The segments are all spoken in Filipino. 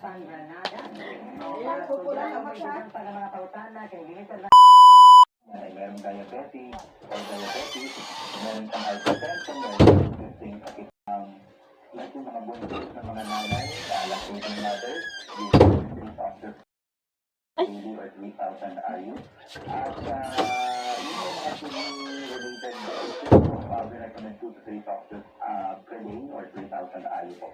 Meron diabetes or diabetes, meron kang hypertension, meron existing sakit like yung mga buntis ng mga nanay, lactating mothers, usually 3 factors daily or 3,000 IU. At yun yung mga kidney-related issues, we recommend 2 to 3 factors per day or 3,000 IU po.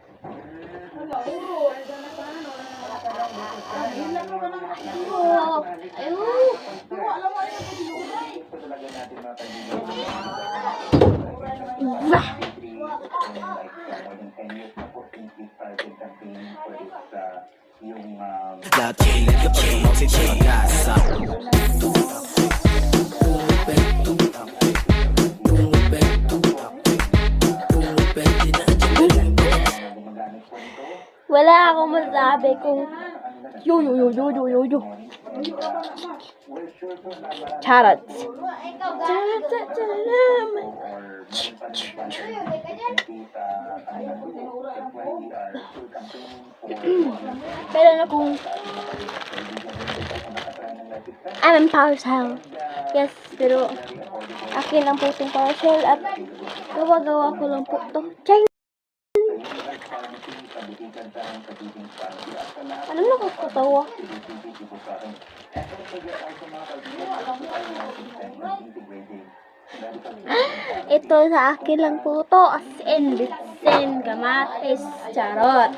Wala akong masabi kung yo. Charot. Pero na kung I'm partial. Yes, pero akin ang putong partial at gawa ko lang po to. Chang! Ano nakakatawa? Ito sa akin lang po to. As in, bitsin, kamatis, charot.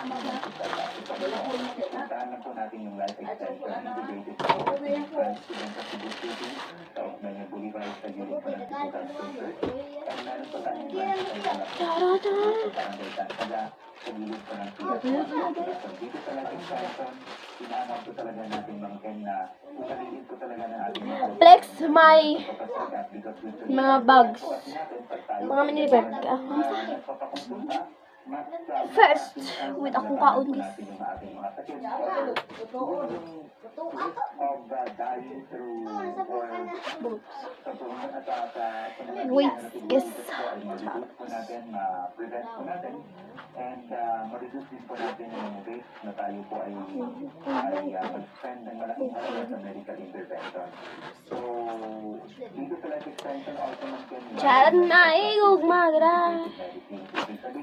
Charot. Flex my mga bags. Mga minibag. First, with akong kaon guys. Wait, guys. And ma-reduce din po natin yung rate na tayo po ay mag-spend ng malaking halaga sa medical intervention. So, dito sa life extension also mag-spend Charot na magra.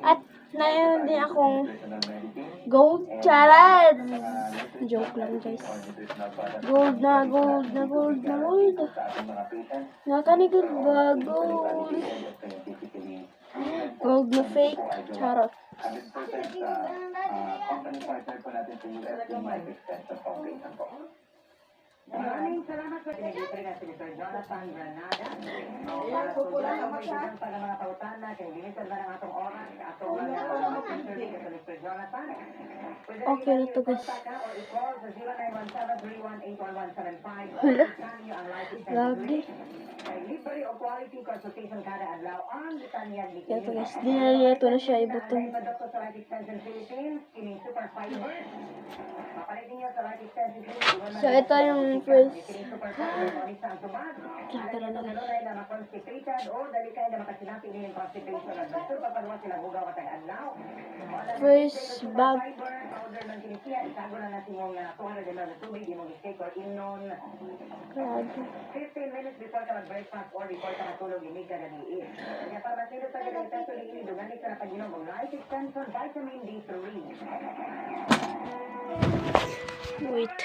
At nayon din akong gold charot. Joke lang guys. Gold na. Nakanikod ba? Gold. Gold na fake. Charot. 100% company partner po natin sa US yung life extension foundation po. Maraming salamat po. Pinag-ipre na si Mr. Jonathan Granada. Para mga tautan natin, limited na ng atong oras. Atong interview sa Mr. Jonathan. Okay na to guys. Hala. Lagi. Libre o quality consultation kada adlaw ang Italian Ito guys. Dinalito na siya ibutong. So ito yung first. Pero na guys. First bag. Grabe. 15 minutes before ka mag-breakfast or before ka matulog, hindi ka nag-iis. Kaya para masilot ka ganito sa tuloy, duganit ka na pag-inom ng life extension, vitamin D3. Wait.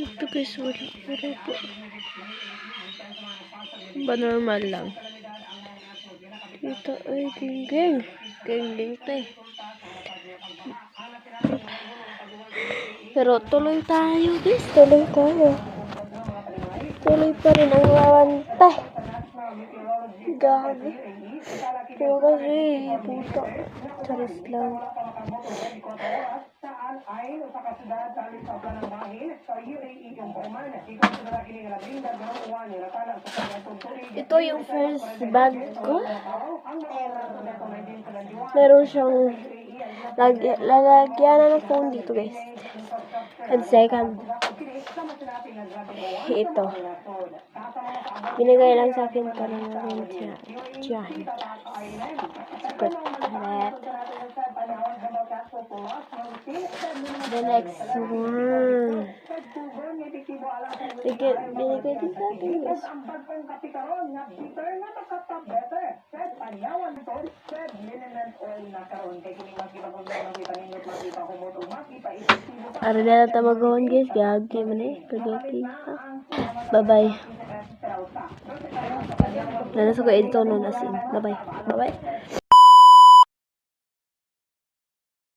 Ito guys, wala po. Ba normal lang. Ito ay gingging. Gingging to eh. Pero tuloy tayo guys. Tuloy tayo. Tuloy pa rin ang rawante. Gabi. Pero kasi, puta. Charis lang. Saan ay sa kasidad sa alis sa ng mahil sa UAE yung Oman. Ikaw sa lalaki ni Labinda Gawaan ni Natala sa kanyang tunturi. Ito yung first bag ko. Meron siyang lalagyan ng phone dito, guys. And second, ito. Binigay lang sa akin para namin tiyahin. Super talat. The next one. Binigay din sa akin, guys. Ara na lang tamagawan, guys. Gagi man eh. Kagaki. Bye-bye. Nanas ko edito nun as in. Bye-bye. Bye-bye.